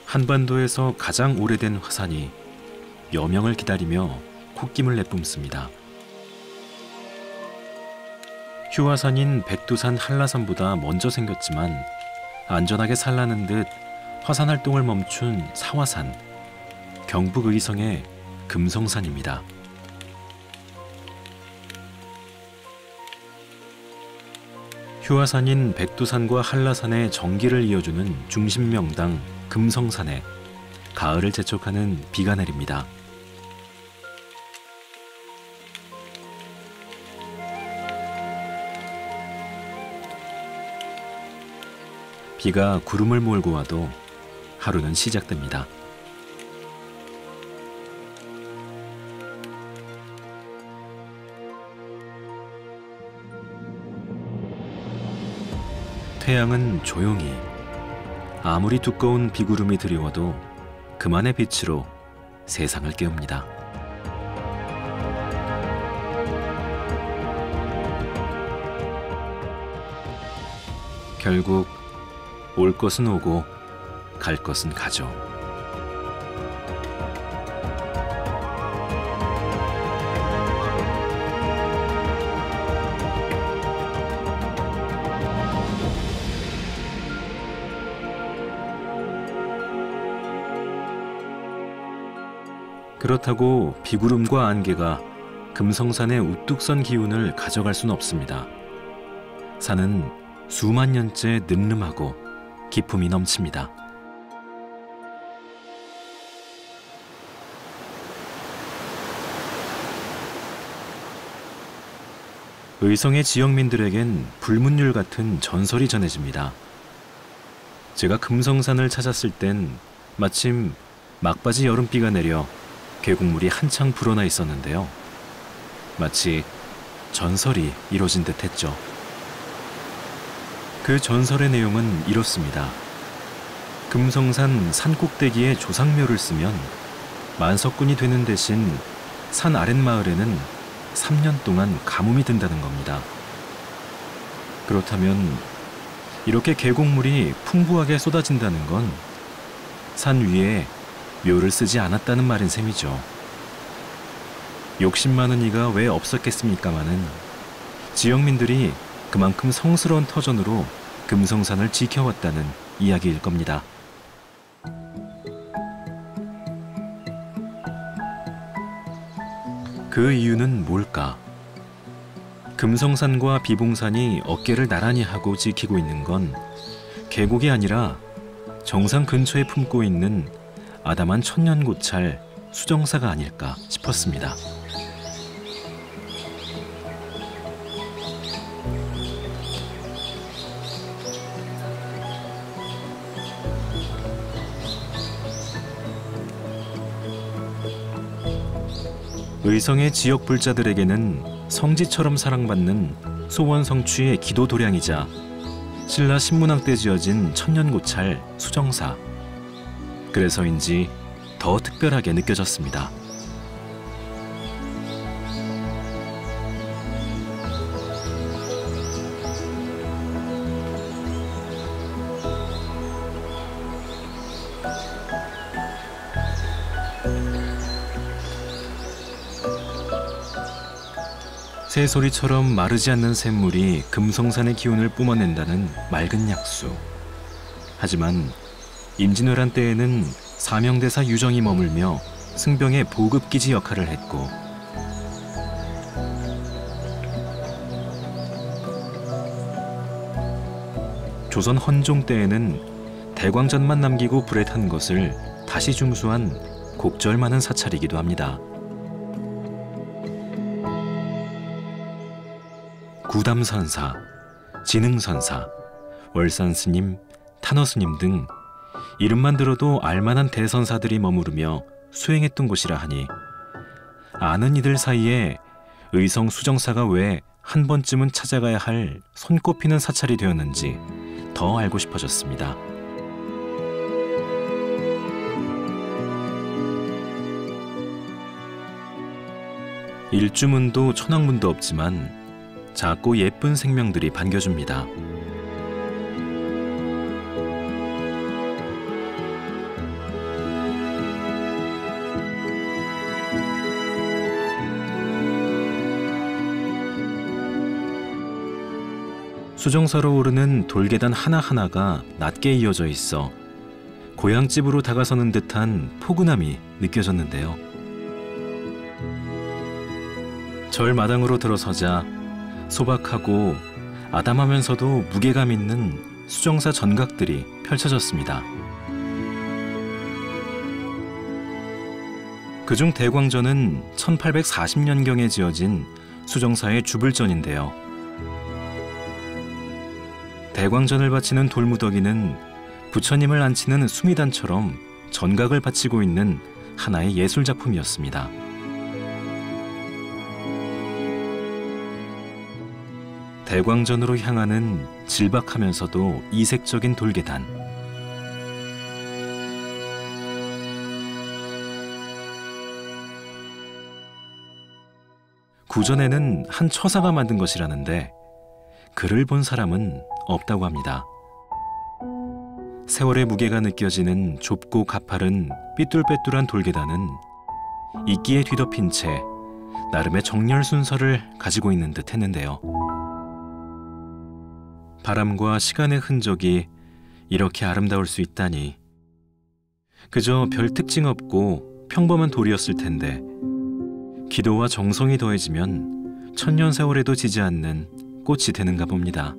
한반도에서 가장 오래된 화산이 여명을 기다리며 콧김을 내뿜습니다. 휴화산인 백두산 한라산보다 먼저 생겼지만 안전하게 살라는 듯 화산 활동을 멈춘 사화산, 경북 의성의 금성산입니다. 휴화산인 백두산과 한라산의 정기를 이어주는 중심 명당 금성산에 가을을 재촉하는 비가 내립니다. 비가 구름을 몰고 와도 하루는 시작됩니다. 태양은 조용히, 아무리 두꺼운 비구름이 드리워도 그만의 빛으로 세상을 깨웁니다. 결국 올 것은 오고 갈 것은 가죠. 그렇다고 비구름과 안개가 금성산의 우뚝 선 기운을 가져갈 수는 없습니다. 산은 수만 년째 늠름하고 기품이 넘칩니다. 의성의 지역민들에겐 불문율 같은 전설이 전해집니다. 제가 금성산을 찾았을 땐 마침 막바지 여름비가 내려 계곡물이 한창 불어나 있었는데요. 마치 전설이 이루어진 듯 했죠. 그 전설의 내용은 이렇습니다. 금성산 산꼭대기에 조상묘를 쓰면 만석군이 되는 대신 산 아랫마을에는 3년 동안 가뭄이 든다는 겁니다. 그렇다면 이렇게 계곡물이 풍부하게 쏟아진다는 건 산 위에 묘를 쓰지 않았다는 말인 셈이죠. 욕심 많은 이가 왜 없었겠습니까마는 지역민들이 그만큼 성스러운 터전으로 금성산을 지켜왔다는 이야기일 겁니다. 그 이유는 뭘까? 금성산과 비봉산이 어깨를 나란히 하고 지키고 있는 건 계곡이 아니라 정상 근처에 품고 있는 아담한 천년고찰 수정사가 아닐까 싶었습니다. 의성의 지역 불자들에게는 성지처럼 사랑받는 소원 성취의 기도 도량이자 신라 신문학 때 지어진 천년고찰 수정사. 그래서인지 더 특별하게 느껴졌습니다. 새소리처럼 마르지 않는 샘물이 금성산의 기운을 뿜어낸다는 맑은 약수. 하지만 임진왜란 때에는 사명대사 유정이 머물며 승병의 보급기지 역할을 했고 조선 헌종 때에는 대광전만 남기고 불에 탄 것을 다시 중수한 곡절 많은 사찰이기도 합니다. 구담선사, 진흥선사, 월산스님, 탄허스님 등 이름만 들어도 알만한 대선사들이 머무르며 수행했던 곳이라 하니 아는 이들 사이에 의성 수정사가 왜 한 번쯤은 찾아가야 할 손꼽히는 사찰이 되었는지 더 알고 싶어졌습니다. 일주문도 천왕문도 없지만 작고 예쁜 생명들이 반겨줍니다. 수정사로 오르는 돌계단 하나하나가 낮게 이어져 있어 고향집으로 다가서는 듯한 포근함이 느껴졌는데요. 절마당으로 들어서자 소박하고 아담하면서도 무게감 있는 수정사 전각들이 펼쳐졌습니다. 그중 대광전은 1840년경에 지어진 수정사의 주불전인데요. 대광전을 바치는 돌무더기는 부처님을 앉히는 수미단처럼 전각을 바치고 있는 하나의 예술작품이었습니다. 대광전으로 향하는 질박하면서도 이색적인 돌계단. 구전에는 한 처사가 만든 것이라는데 그를 본 사람은 없다고 합니다. 세월의 무게가 느껴지는 좁고 가파른 삐뚤빼뚤한 돌계단은 이끼에 뒤덮인 채 나름의 정렬 순서를 가지고 있는 듯 했는데요. 바람과 시간의 흔적이 이렇게 아름다울 수 있다니. 그저 별 특징 없고 평범한 돌이었을 텐데 기도와 정성이 더해지면 천년 세월에도 지지 않는 꽃이 되는가 봅니다.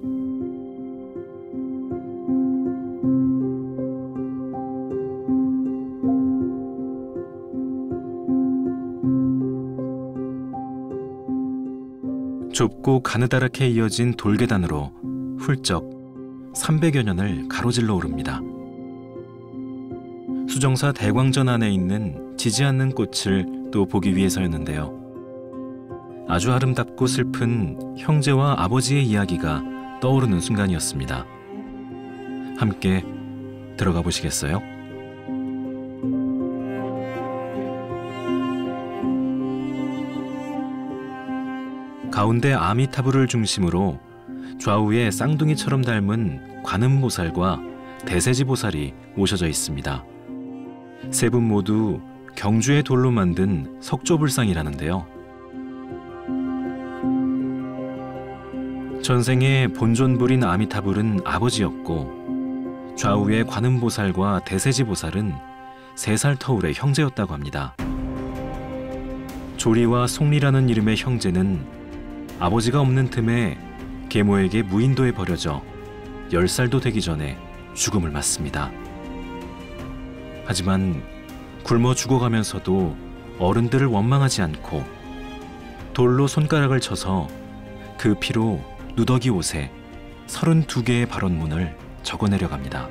좁고 가느다랗게 이어진 돌계단으로 훌쩍 300여 년을 가로질러 오릅니다. 수정사 대광전 안에 있는 지지 않는 꽃을 또 보기 위해서였는데요. 아주 아름답고 슬픈 형제와 아버지의 이야기가 떠오르는 순간이었습니다. 함께 들어가 보시겠어요? 가운데 아미타불을 중심으로 좌우에 쌍둥이처럼 닮은 관음보살과 대세지보살이 모셔져 있습니다. 세 분 모두 경주의 돌로 만든 석조불상이라는데요. 전생에 본존불인 아미타불은 아버지였고 좌우의 관음보살과 대세지보살은 3살 터울의 형제였다고 합니다. 조리와 송리라는 이름의 형제는 아버지가 없는 틈에 계모에게 무인도에 버려져 10살도 되기 전에 죽음을 맞습니다. 하지만 굶어 죽어가면서도 어른들을 원망하지 않고 돌로 손가락을 쳐서 그 피로 누더기 옷에 32개의 발원문을 적어내려갑니다.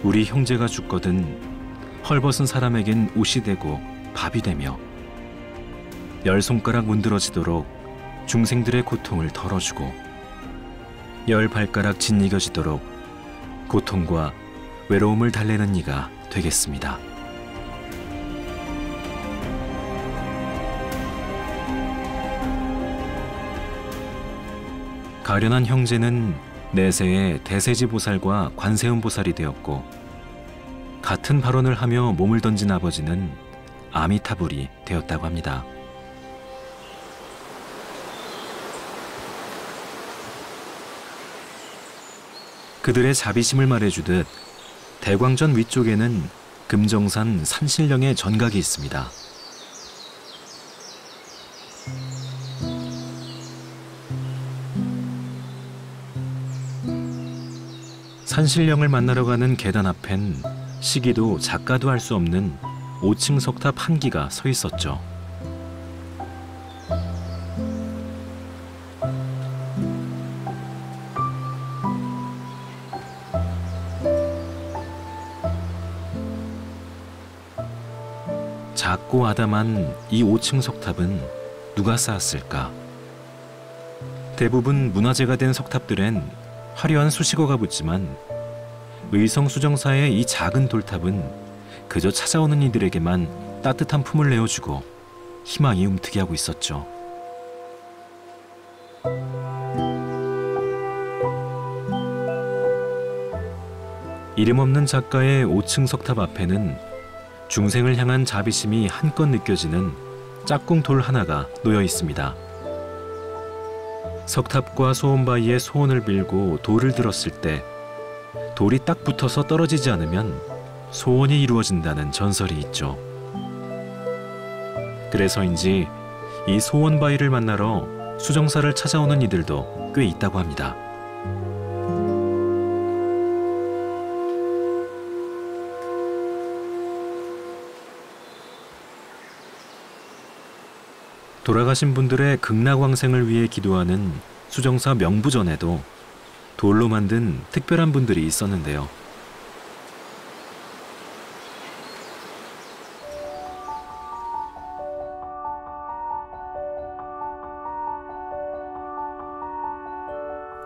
우리 형제가 죽거든 헐벗은 사람에겐 옷이 되고 밥이 되며 10손가락 문드러지도록 중생들의 고통을 덜어주고 10발가락 짓이겨지도록 고통과 외로움을 달래는 이가 되겠습니다. 가련한 형제는 내세에 대세지보살과 관세음보살이 되었고 같은 발언을 하며 몸을 던진 아버지는 아미타불이 되었다고 합니다. 그들의 자비심을 말해주듯 대광전 위쪽에는 금정산 산신령의 전각이 있습니다. 산신령을 만나러 가는 계단 앞엔 시기도 작가도 할 수 없는 5층 석탑 한 기가 서 있었죠. 작고 아담한 이 5층 석탑은 누가 쌓았을까? 대부분 문화재가 된 석탑들엔 화려한 수식어가 붙지만 의성수정사의 이 작은 돌탑은 그저 찾아오는 이들에게만 따뜻한 품을 내어주고 희망이 움트게 하고 있었죠. 이름 없는 작가의 5층 석탑 앞에는 중생을 향한 자비심이 한껏 느껴지는 짝꿍 돌 하나가 놓여 있습니다. 석탑과 소원바위에 소원을 빌고 돌을 들었을 때 돌이 딱 붙어서 떨어지지 않으면 소원이 이루어진다는 전설이 있죠. 그래서인지 이 소원바위를 만나러 수정사를 찾아오는 이들도 꽤 있다고 합니다. 돌아가신 분들의 극락왕생을 위해 기도하는 수정사 명부전에도 돌로 만든 특별한 분들이 있었는데요.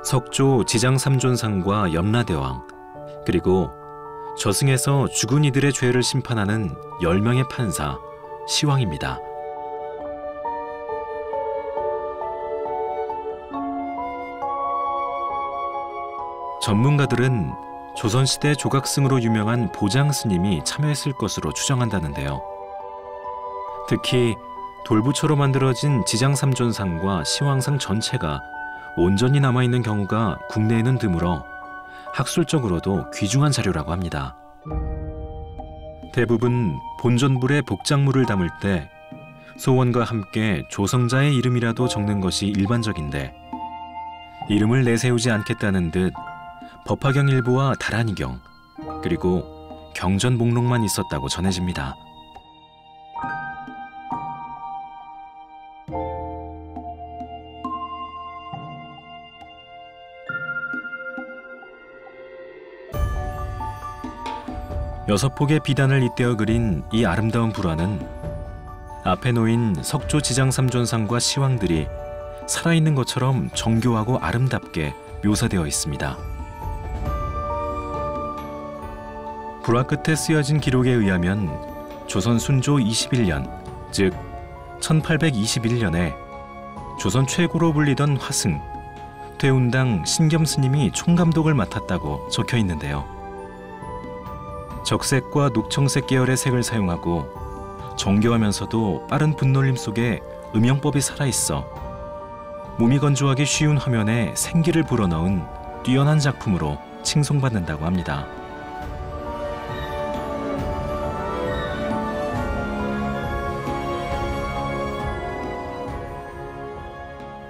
석조 지장삼존상과 염라대왕, 그리고 저승에서 죽은 이들의 죄를 심판하는 10명의 판사, 시왕입니다. 전문가들은 조선시대 조각승으로 유명한 보장스님이 참여했을 것으로 추정한다는데요. 특히 돌부처로 만들어진 지장삼존상과 시왕상 전체가 온전히 남아있는 경우가 국내에는 드물어 학술적으로도 귀중한 자료라고 합니다. 대부분 본전불에 복작물을 담을 때 소원과 함께 조성자의 이름이라도 적는 것이 일반적인데 이름을 내세우지 않겠다는 듯 법화경 일부와 다란이경, 그리고 경전 목록만 있었다고 전해집니다. 여섯 폭의 비단을 잇대어 그린 이 아름다운 불화는 앞에 놓인 석조 지장삼존상과 시왕들이 살아있는 것처럼 정교하고 아름답게 묘사되어 있습니다. 불화 끝에 쓰여진 기록에 의하면 조선 순조 21년, 즉 1821년에 조선 최고로 불리던 화승, 퇴운당 신겸스님이 총감독을 맡았다고 적혀 있는데요. 적색과 녹청색 계열의 색을 사용하고 정교하면서도 빠른 붓놀림 속에 음영법이 살아있어 몸이 건조하기 쉬운 화면에 생기를 불어넣은 뛰어난 작품으로 칭송받는다고 합니다.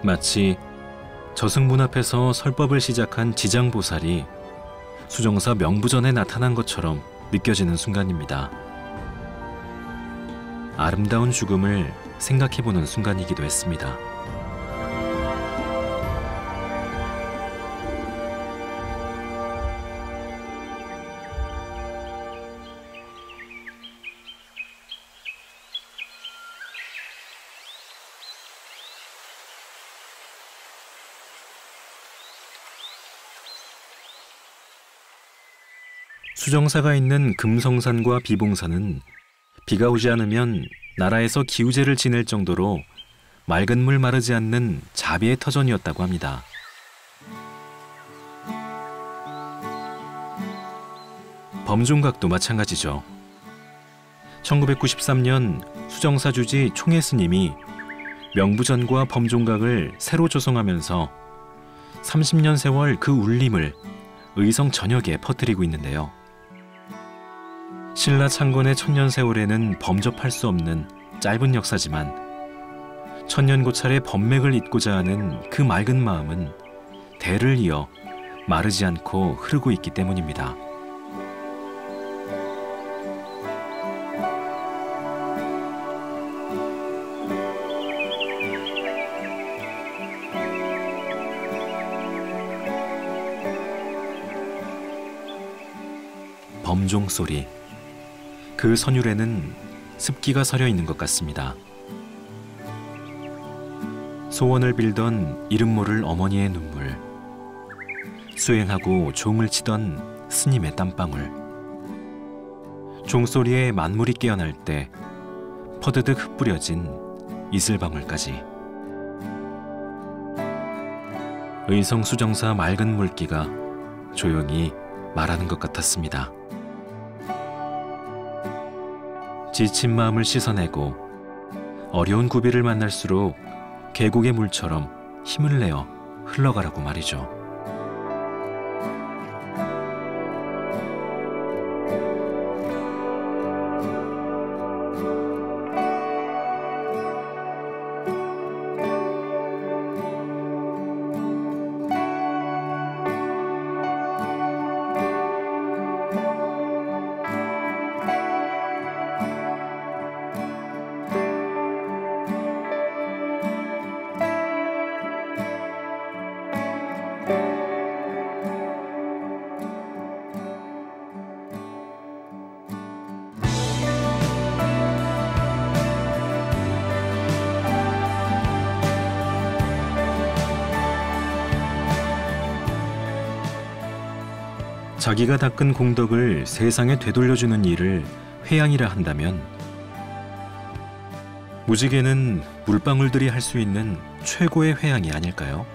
마치 저승문 앞에서 설법을 시작한 지장보살이 수정사 명부전에 나타난 것처럼 느껴지는 순간입니다. 아름다운 죽음을 생각해보는 순간이기도 했습니다. 수정사가 있는 금성산과 비봉산은 비가 오지 않으면 나라에서 기우제를 지낼 정도로 맑은 물 마르지 않는 자비의 터전이었다고 합니다. 범종각도 마찬가지죠. 1993년 수정사 주지 총회 스님이 명부전과 범종각을 새로 조성하면서 30년 세월 그 울림을 의성 전역에 퍼뜨리고 있는데요. 신라 창건의 천년세월에는 범접할 수 없는 짧은 역사지만 천년고찰의 법맥을 잇고자 하는 그 맑은 마음은 대를 이어 마르지 않고 흐르고 있기 때문입니다. 범종소리, 그 선율에는 습기가 서려 있는 것 같습니다. 소원을 빌던 이름 모를 어머니의 눈물, 수행하고 종을 치던 스님의 땀방울, 종소리에 만물이 깨어날 때 퍼드득 흩뿌려진 이슬방울까지. 의성 수정사 맑은 물기가 조용히 말하는 것 같았습니다. 지친 마음을 씻어내고 어려운 구비를 만날수록 계곡의 물처럼 힘을 내어 흘러가라고 말이죠. 자기가 닦은 공덕을 세상에 되돌려주는 일을 회양이라 한다면 무지개는 물방울들이 할 수 있는 최고의 회양이 아닐까요?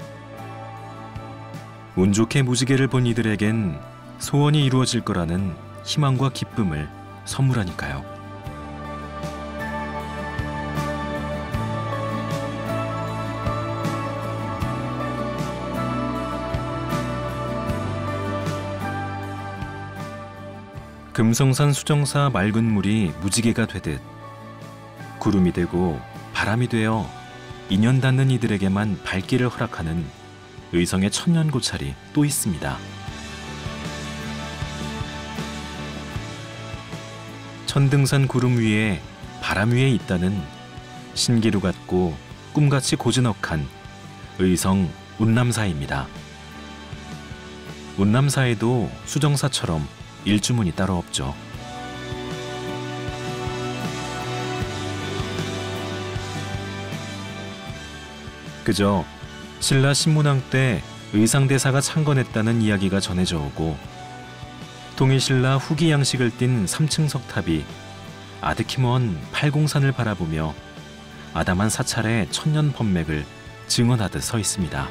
운 좋게 무지개를 본 이들에겐 소원이 이루어질 거라는 희망과 기쁨을 선물하니까요. 금성산 수정사 맑은 물이 무지개가 되듯 구름이 되고 바람이 되어 인연 닿는 이들에게만 발길을 허락하는 의성의 천년고찰이 또 있습니다. 천등산 구름 위에 바람 위에 있다는 신기루 같고 꿈같이 고즈넉한 의성 운남사입니다. 운남사에도 수정사처럼 일주문이 따로 없죠. 그저 신라 신문왕 때 의상대사가 창건했다는 이야기가 전해져 오고 동일신라 후기 양식을 띤 3층 석탑이 아득히 먼 팔공산을 바라보며 아담한 사찰의 천년 법맥을 증언하듯 서 있습니다.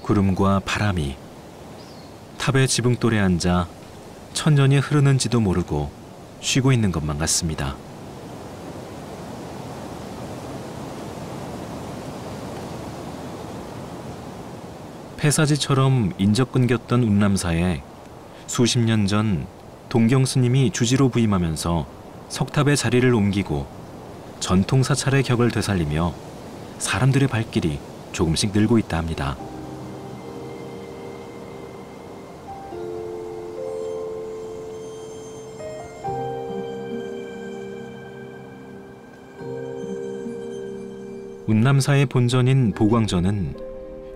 구름과 바람이 탑의 지붕돌에 앉아 천년이 흐르는지도 모르고 쉬고 있는 것만 같습니다. 폐사지처럼 인적 끊겼던 운남사에 수십 년 전 동경 스님이 주지로 부임하면서 석탑의 자리를 옮기고 전통 사찰의 격을 되살리며 사람들의 발길이 조금씩 늘고 있다 합니다. 운남사의 본전인 보광전은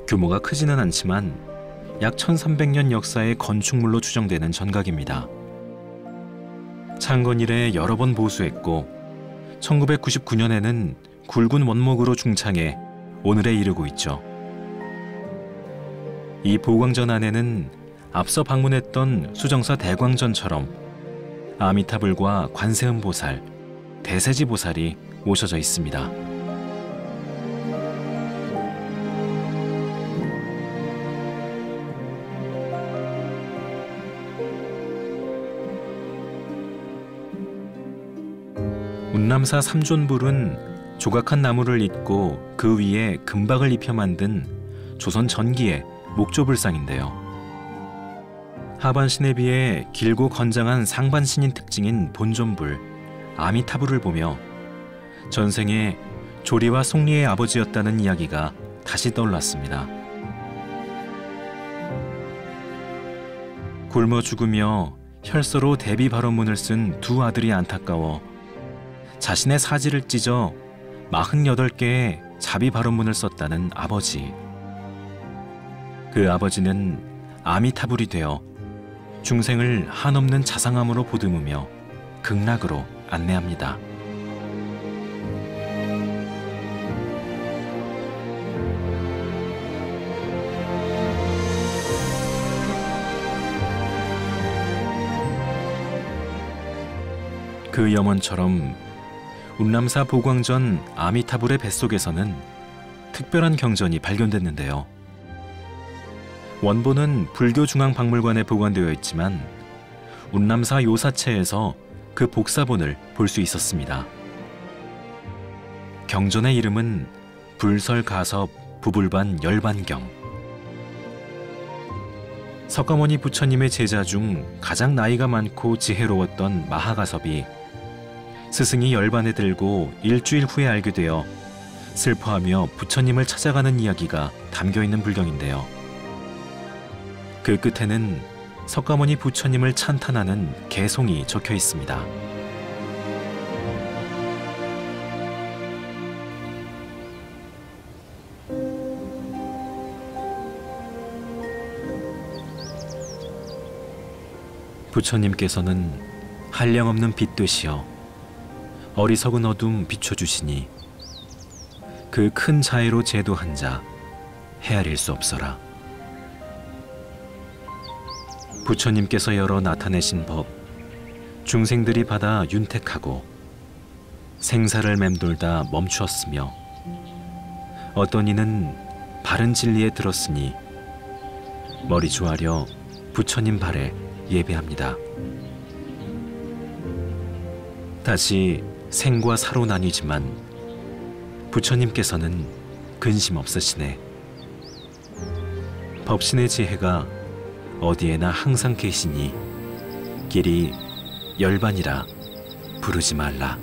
규모가 크지는 않지만 약 1300년 역사의 건축물로 추정되는 전각입니다. 창건 이래 여러 번 보수했고 1999년에는 굵은 원목으로 중창해 오늘에 이르고 있죠. 이 보광전 안에는 앞서 방문했던 수정사 대광전처럼 아미타불과 관세음보살, 대세지보살이 모셔져 있습니다. 운남사 삼존불은 조각한 나무를 잇고 그 위에 금박을 입혀 만든 조선 전기의 목조불상인데요. 하반신에 비해 길고 건장한 상반신인 특징인 본존불 아미타불을 보며 전생에 조리와 송리의 아버지였다는 이야기가 다시 떠올랐습니다. 굶어 죽으며 혈서로 대비 발언문을 쓴 두 아들이 안타까워 자신의 사지를 찢어 48개의 자비 발언문을 썼다는 아버지. 그 아버지는 아미타불이 되어 중생을 한없는 자상함으로 보듬으며 극락으로 안내합니다. 그 염원처럼 운남사 보광전 아미타불의 뱃속에서는 특별한 경전이 발견됐는데요. 원본은 불교중앙박물관에 보관되어 있지만 운남사 요사체에서 그 복사본을 볼 수 있었습니다. 경전의 이름은 불설가섭 부불반 열반경. 석가모니 부처님의 제자 중 가장 나이가 많고 지혜로웠던 마하가섭이 스승이 열반에 들고 일주일 후에 알게 되어 슬퍼하며 부처님을 찾아가는 이야기가 담겨있는 불경인데요. 그 끝에는 석가모니 부처님을 찬탄하는 개송이 적혀 있습니다. 부처님께서는 한량없는 빛 되시어 어리석은 어둠 비춰주시니 그 큰 자애로 제도한 자 헤아릴 수 없어라. 부처님께서 열어 나타내신 법 중생들이 받아 윤택하고 생사를 맴돌다 멈추었으며 어떤 이는 바른 진리에 들었으니 머리 조아려 부처님 발에 예배합니다. 다시 생과 사로 나뉘지만 부처님께서는 근심 없으시네. 법신의 지혜가 어디에나 항상 계시니 길이 열반이라 부르지 말라.